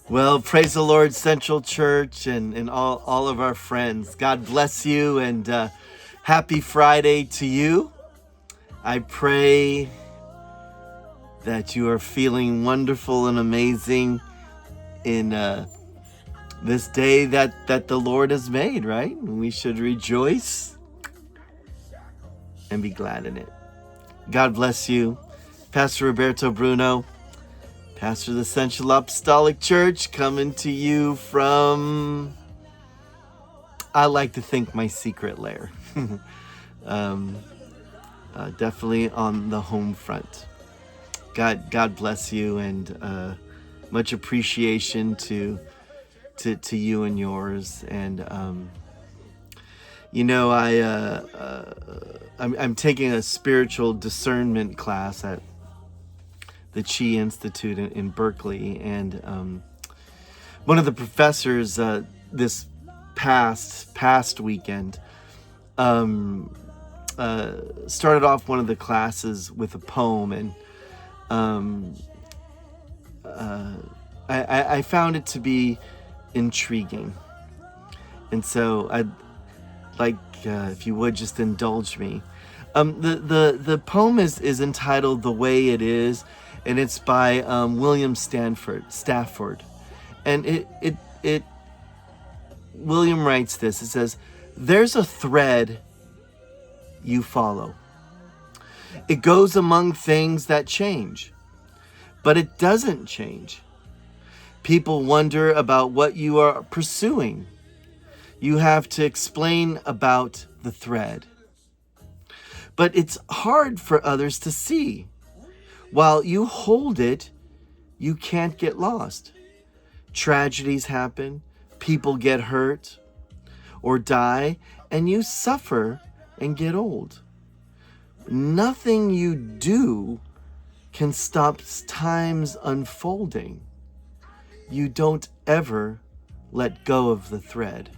Well, praise the Lord, Central Church, and all of our friends. God bless you, and happy Friday to you. I pray that you are feeling wonderful and amazing in this day that the Lord has made, right? We should rejoice and be glad in it. God bless you. Pastor Roberto Bruno, pastor of the Central Apostolic Church, coming to you from, I like to think, my secret lair. Definitely on the home front. God bless you, and much appreciation to you and yours. And I'm taking a spiritual discernment class at the Chi Institute in Berkeley, and one of the professors this past weekend started off one of the classes with a poem, and I found it to be intriguing. And so I'd like, if you would, just indulge me. The poem is entitled "The Way It Is," and it's by William Stafford. And it William writes this. It says, "There's a thread you follow. It goes among things that change, but it doesn't change. People wonder about what you are pursuing. You have to explain about the thread. But it's hard for others to see. While you hold it, you can't get lost. Tragedies happen, people get hurt or die, and you suffer and get old. Nothing you do can stop time's unfolding. You don't ever let go of the thread."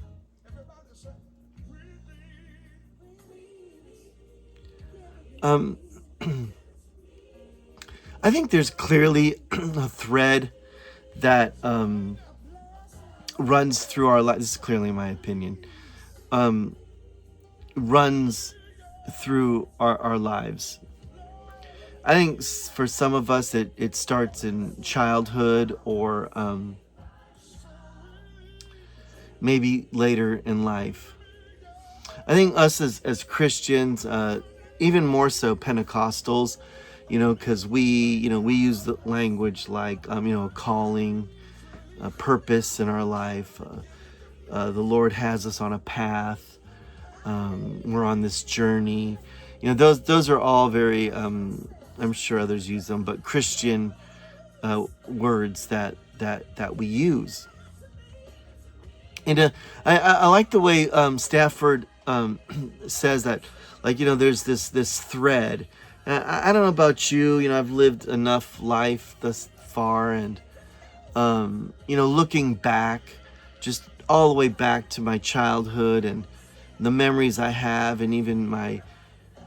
I think there's clearly a thread that runs through our lives. This is clearly my opinion. Runs through our lives. I think for some of us it starts in childhood, or maybe later in life. I think us as Christians, even more so Pentecostals, because we use the language like, calling, a purpose in our life. The Lord has us on a path. We're on this journey. Those are all very, I'm sure others use them, but Christian words that we use. And I like the way Stafford says that, like, there's this thread. I don't know about you. I've lived enough life thus far, and looking back, just all the way back to my childhood and the memories I have, and even my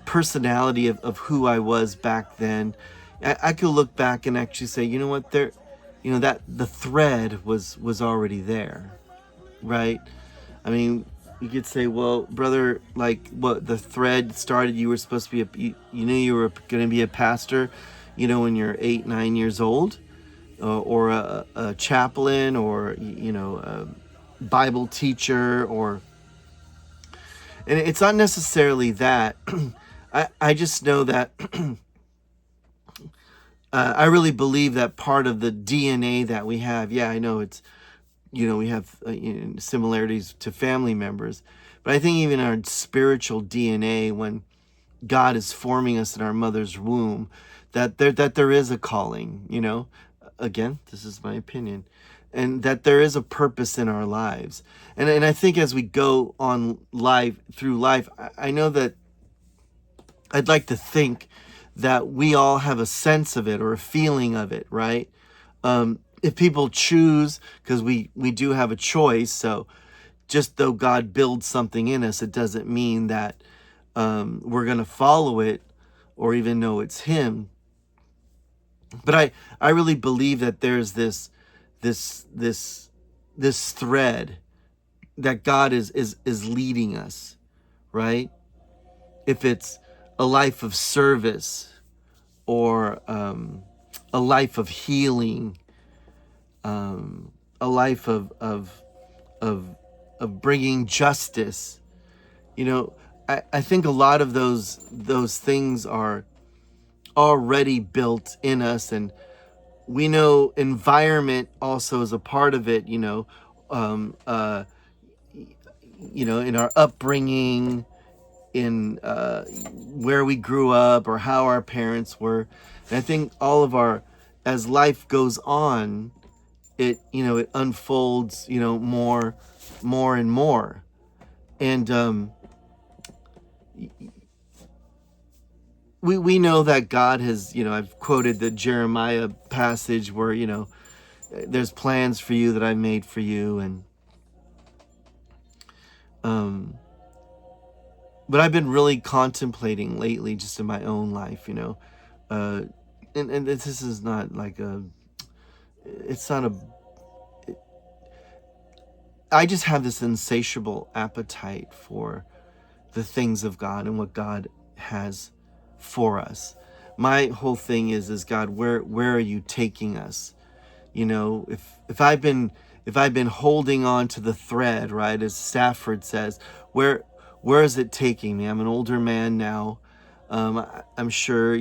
personality of who I was back then, I could look back and actually say, you know what, that the thread was already there, right? I mean, you could say, well, brother, like, what, the thread started, you were supposed to be you knew you were going to be a pastor, when you're 8, 9 years old, or a chaplain, or, a Bible teacher, and it's not necessarily that. I just know that I really believe that part of the DNA that we have, yeah, I know it's, we have similarities to family members, but I think even our spiritual DNA, when God is forming us in our mother's womb, that there is a calling, again, this is my opinion, and that there is a purpose in our lives. And I think as we go on through life, I know that I'd like to think that we all have a sense of it, or a feeling of it, right? If people choose, because we do have a choice, so just though God builds something in us, it doesn't mean that we're going to follow it or even know it's Him. But I really believe that there's this this thread that God is leading us, right? If it's a life of service or a life of healing, a life of bringing justice, I think a lot of those things are already built in us, and we know environment also is a part of it. Um, uh, in our upbringing, in where we grew up or how our parents were. And I think as life goes on, it unfolds, more and more. And we know that God has, I've quoted the Jeremiah passage where, there's plans for you that I made for you. And but I've been really contemplating lately, just in my own life, and this is not like it's not I just have this insatiable appetite for the things of God and what God has for us. My whole thing is God, where are you taking us? If I've been holding on to the thread, right, as Stafford says, where is it taking me? I'm an older man now. I'm sure,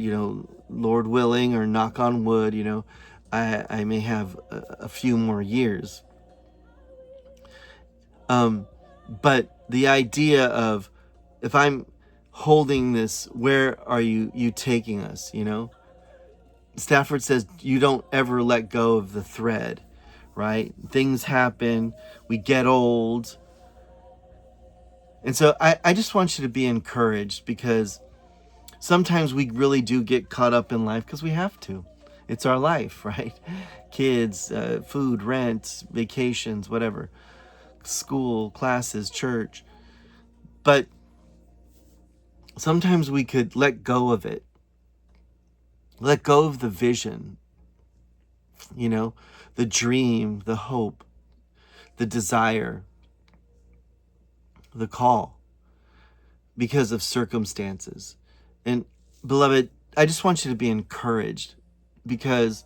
Lord willing, or knock on wood, I may have a few more years. But the idea of, if I'm holding this, where are you taking us? Stafford says you don't ever let go of the thread, right? Things happen, we get old. And so I just want you to be encouraged, because sometimes we really do get caught up in life because we have to. It's our life, right? Kids, food, rent, vacations, whatever, school, classes, church. But sometimes we could let go of it. Let go of the vision, the dream, the hope, the desire, the call, because of circumstances. And beloved, I just want you to be encouraged, because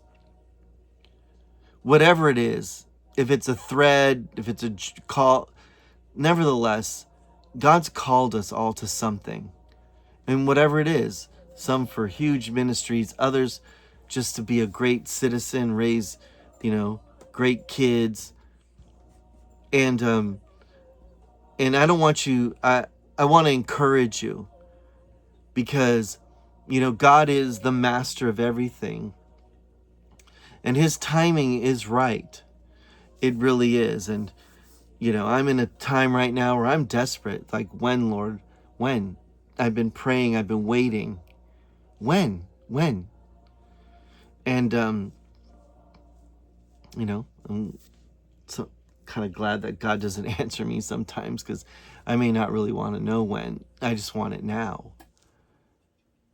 whatever it is, if it's a thread, if it's a call, nevertheless, God's called us all to something. And whatever it is, some for huge ministries, others just to be a great citizen, raise, great kids. And I don't want you, I want to encourage you, because, God is the master of everything. And his timing is right. It really is. And, I'm in a time right now where I'm desperate. Like, when, Lord? When? I've been praying. I've been waiting. When? And, I'm so kind of glad that God doesn't answer me sometimes, because I may not really want to know when. I just want it now.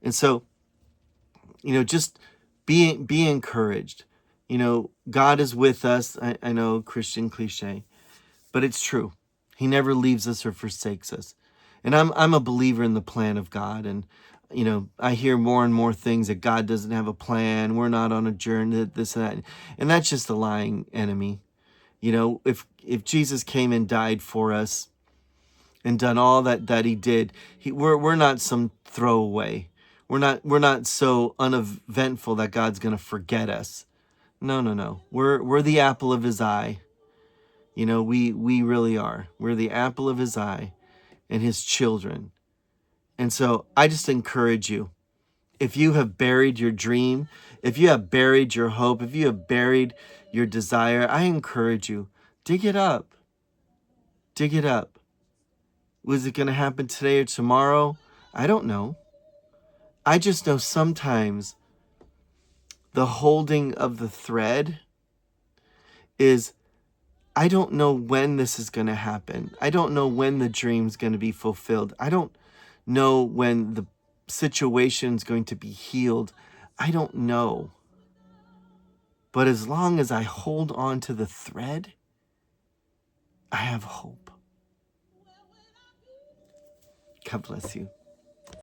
And so, just be encouraged. God is with us. I know, Christian cliche, but it's true. He never leaves us or forsakes us. And I'm a believer in the plan of God. And, I hear more and more things that God doesn't have a plan. We're not on a journey, this and that. And that's just a lying enemy. If Jesus came and died for us and done all that he did, we're not some throwaway. We're not so uneventful that God's going to forget us. No. We're the apple of his eye. We really are. We're the apple of his eye and his children. And so I just encourage you, if you have buried your dream, if you have buried your hope, if you have buried your desire, I encourage you, dig it up. Dig it up. Was it going to happen today or tomorrow? I don't know. I just know sometimes the holding of the thread is, I don't know when this is going to happen. I don't know when the dream's going to be fulfilled. I don't know when the situation's going to be healed. I don't know. But as long as I hold on to the thread, I have hope. God bless you.